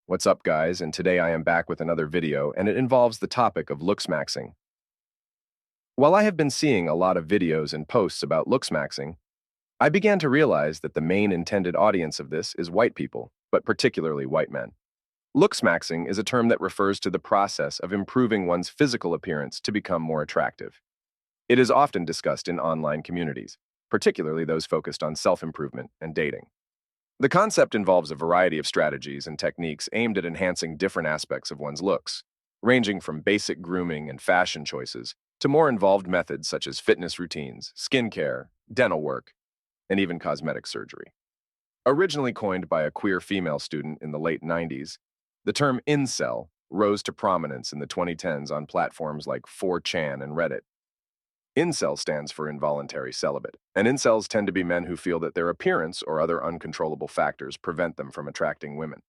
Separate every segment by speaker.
Speaker 1: What's up, guys? And today I am back with another video, and it involves the topic of looksmaxxing. While I have been seeing a lot of videos and posts about looksmaxxing, I began to realize that the main intended audience of this is white people, but particularly white men. Looksmaxxing is a term that refers to the process of improving one's physical appearance to become more attractive. It is often discussed in online communities, particularly those focused on self-improvement and dating. The concept involves a variety of strategies and techniques aimed at enhancing different aspects of one's looks, ranging from basic grooming and fashion choices to more involved methods such as fitness routines, skincare, dental work, and even cosmetic surgery. Originally coined by a queer female student in the late 90s, the term incel rose to prominence in the 2010s on platforms like 4chan and Reddit. Incel stands for involuntary celibate, and incels tend to be men who feel that their appearance or other uncontrollable factors prevent them from attracting women.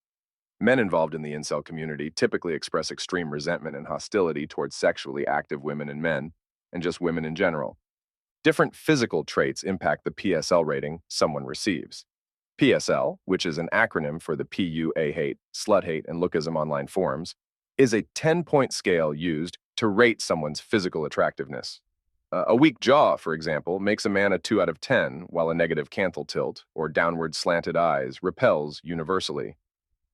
Speaker 1: Men involved in the incel community typically express extreme resentment and hostility towards sexually active women and men, and just women in general. Different physical traits impact the PSL rating someone receives. PSL, which is an acronym for the PUA hate, slut hate, and lookism online forums, is a 10-point scale used to rate someone's physical attractiveness. A weak jaw, for example, makes a man a 2 out of 10, while a negative canthal tilt or downward slanted eyes repels universally.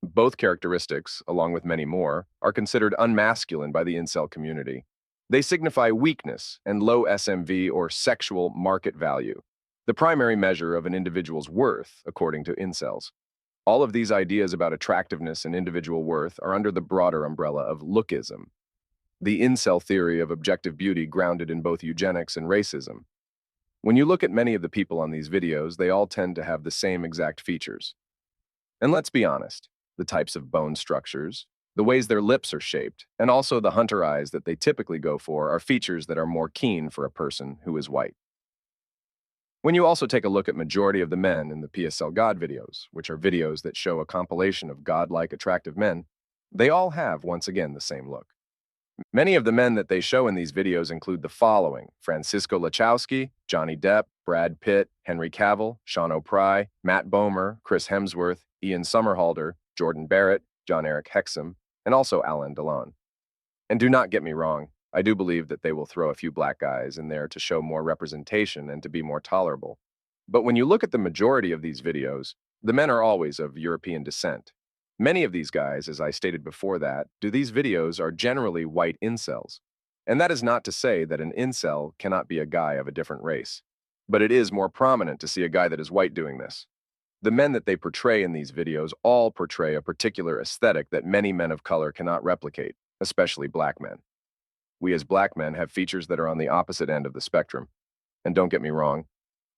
Speaker 1: Both characteristics, along with many more, are considered unmasculine by the incel community. They signify weakness and low SMV or sexual market value, the primary measure of an individual's worth, according to incels. All of these ideas about attractiveness and individual worth are under the broader umbrella of lookism, the incel theory of objective beauty grounded in both eugenics and racism. When you look at many of the people on these videos, they all tend to have the same exact features. And let's be honest, the types of bone structures, the ways their lips are shaped, and also the hunter eyes that they typically go for are features that are more keen for a person who is white. When you also take a look at majority of the men in the PSL God videos, which are videos that show a compilation of godlike attractive men, they all have, once again, the same look. Many of the men that they show in these videos include the following: Francisco Lachowski, Johnny Depp, Brad Pitt, Henry Cavill, Sean O'Prey, Matt Bomer, Chris Hemsworth, Ian Somerhalder, Jordan Barrett, John Eric Hexum, and also Alain Delon. And do not get me wrong, I do believe that they will throw a few black guys in there to show more representation and to be more tolerable. But when you look at the majority of these videos, the men are always of European descent. Many of these guys, as I stated before that, these videos are generally white incels. And that is not to say that an incel cannot be a guy of a different race. But it is more prominent to see a guy that is white doing this. The men that they portray in these videos all portray a particular aesthetic that many men of color cannot replicate, especially black men. We as black men have features that are on the opposite end of the spectrum. And don't get me wrong,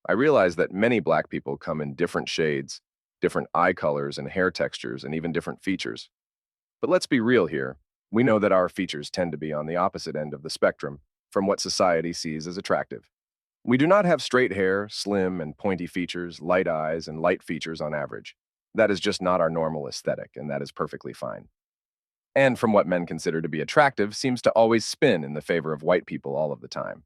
Speaker 1: I realize that many black people come in different shades, different eye colors and hair textures, and even different features. But let's be real here. We know that our features tend to be on the opposite end of the spectrum from what society sees as attractive. We do not have straight hair, slim and pointy features, light eyes, and light features on average. That is just not our normal aesthetic, and that is perfectly fine. And from what men consider to be attractive seems to always spin in the favor of white people all of the time.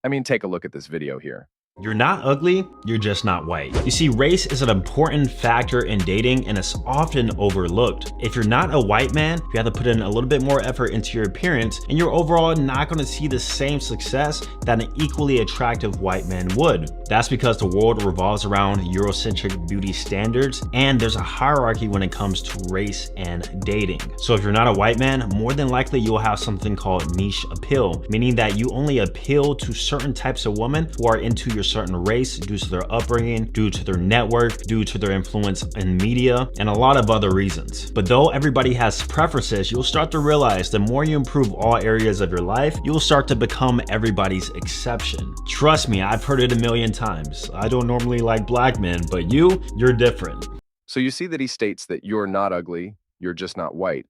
Speaker 1: I mean, take a look at this video here.
Speaker 2: You're not ugly, you're just not white. You see, race is an important factor in dating and it's often overlooked. If you're not a white man, you have to put in a little bit more effort into your appearance and you're overall not going to see the same success that an equally attractive white man would. That's because the world revolves around Eurocentric beauty standards and there's a hierarchy when it comes to race and dating. So if you're not a white man, more than likely you'll have something called niche appeal, meaning that you only appeal to certain types of women who are into your certain race due to their upbringing, due to their network, due to their influence in media, and a lot of other reasons. But though everybody has preferences, you'll start to realize the more you improve all areas of your life, you'll start to become everybody's exception. Trust me, I've heard it a million times. I don't normally like black men, but you're different.
Speaker 1: So you see that he states that you're not ugly, you're just not white.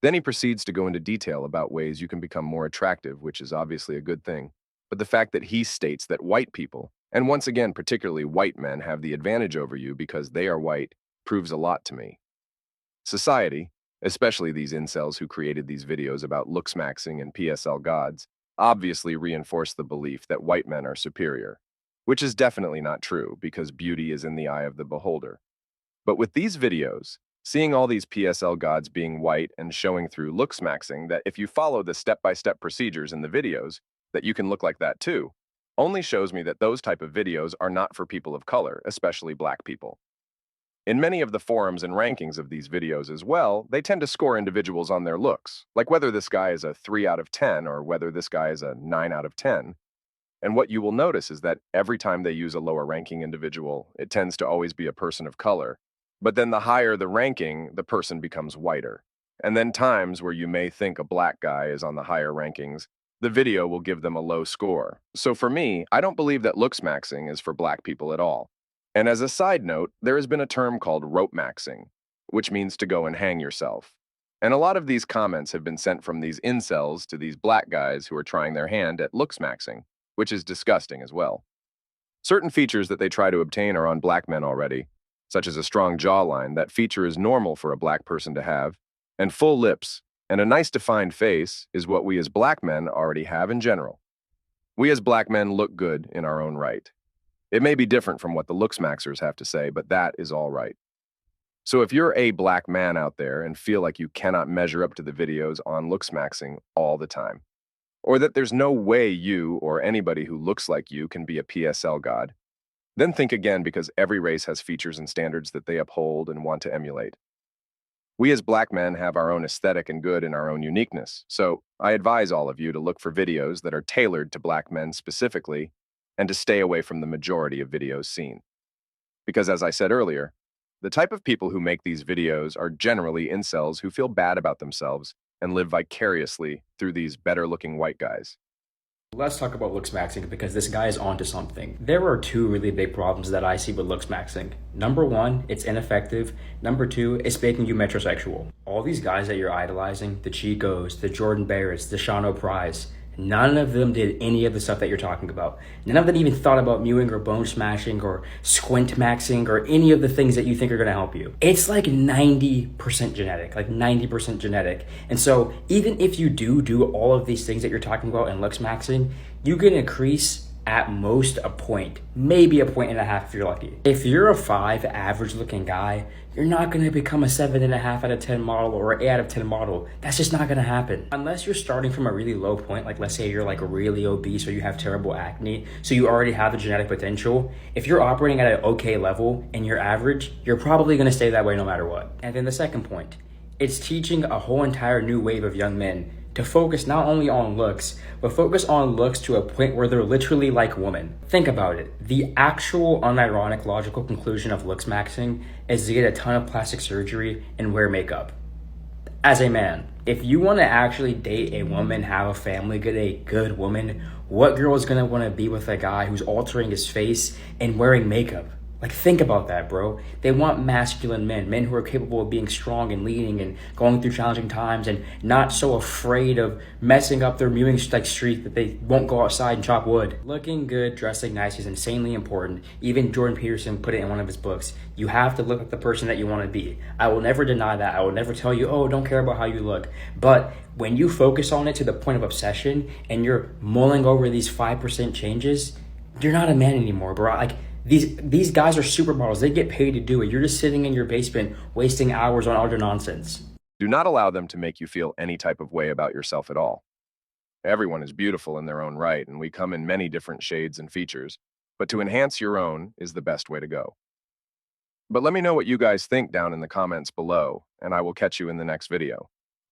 Speaker 1: Then he proceeds to go into detail about ways you can become more attractive, which is obviously a good thing. But the fact that he states that white people, and once again, particularly white men, have the advantage over you because they are white, proves a lot to me. Society, especially these incels who created these videos about looksmaxxing and PSL gods, obviously reinforce the belief that white men are superior, which is definitely not true because beauty is in the eye of the beholder. But with these videos, Seeing all these PSL gods being white and showing through Looksmaxxing that if you follow the step-by-step procedures in the videos, that you can look like that too, only shows me that those type of videos are not for people of color, especially black people. In many of the forums and rankings of these videos as well, they tend to score individuals on their looks, like whether this guy is a 3 out of 10 or whether this guy is a 9 out of 10. And what you will notice is that every time they use a lower ranking individual, it tends to always be a person of color. But then the higher the ranking, the person becomes whiter. And then times where you may think a black guy is on the higher rankings, the video will give them a low score. So for me, I don't believe that Looksmaxxing is for black people at all. And as a side note, there has been a term called rope maxing, which means to go and hang yourself. And a lot of these comments have been sent from these incels to these black guys who are trying their hand at Looksmaxxing, which is disgusting as well. Certain features that they try to obtain are on black men already, such as a strong jawline. That feature is normal for a black person to have, and full lips, and a nice defined face is what we as black men already have in general. We as black men look good in our own right. It may be different from what the Looksmaxxers have to say, but that is all right. So if you're a black man out there and feel like you cannot measure up to the videos on Looksmaxxing all the time, or that there's no way you or anybody who looks like you can be a PSL god, then think again, because every race has features and standards that they uphold and want to emulate. We as black men have our own aesthetic and good and our own uniqueness, so I advise all of you to look for videos that are tailored to black men specifically and to stay away from the majority of videos seen. Because as I said earlier, the type of people who make these videos are generally incels who feel bad about themselves and live vicariously through these better-looking white guys.
Speaker 3: Let's talk about Looksmaxxing because this guy is onto something. There are two really big problems that I see with Looksmaxxing. Number one, it's ineffective. Number two, it's making you metrosexual. All these guys that you're idolizing, the Chicos, the Jordan Barretts, the Sean O'Price, none of them did any of the stuff that you're talking about. None of them even thought about mewing or bone smashing or squint maxing or any of the things that you think are going to help you. It's like 90% genetic, like 90% genetic. And so even if you do all of these things that you're talking about in Looksmaxxing, you can increase at most a point, maybe a point and a half if you're lucky. If you're a 5 average looking guy, you're not gonna become a 7.5 out of 10 model or an 8 out of 10 model. That's just not gonna happen. Unless you're starting from a really low point, like let's say you're like really obese or you have terrible acne, so you already have the genetic potential. If you're operating at an okay level and you're average, you're probably gonna stay that way no matter what. And then the second point, it's teaching a whole entire new wave of young men to focus not only on looks, but focus on looks to a point where they're literally like women. Think about it. The actual unironic logical conclusion of Looksmaxxing is to get a ton of plastic surgery and wear makeup. As a man, if you want to actually date a woman, have a family, get a good woman, what girl is going to want to be with a guy who's altering his face and wearing makeup? Like, think about that, bro. They want masculine men who are capable of being strong and leading and going through challenging times and not so afraid of messing up their mewing streak that they won't go outside and chop wood. Looking good, dressing nice is insanely important. Even Jordan Peterson put it in one of his books. You have to look like the person that you want to be. I will never deny that. I will never tell you, oh, don't care about how you look. But when you focus on it to the point of obsession and you're mulling over these 5% changes, you're not a man anymore, bro. Like, these guys are supermodels. They get paid to do it. You're just sitting in your basement wasting hours on other nonsense.
Speaker 1: Do not allow them to make you feel any type of way about yourself at all. Everyone is beautiful in their own right, and we come in many different shades and features, but to enhance your own is the best way to go. But let me know what you guys think down in the comments below, and I will catch you in the next video.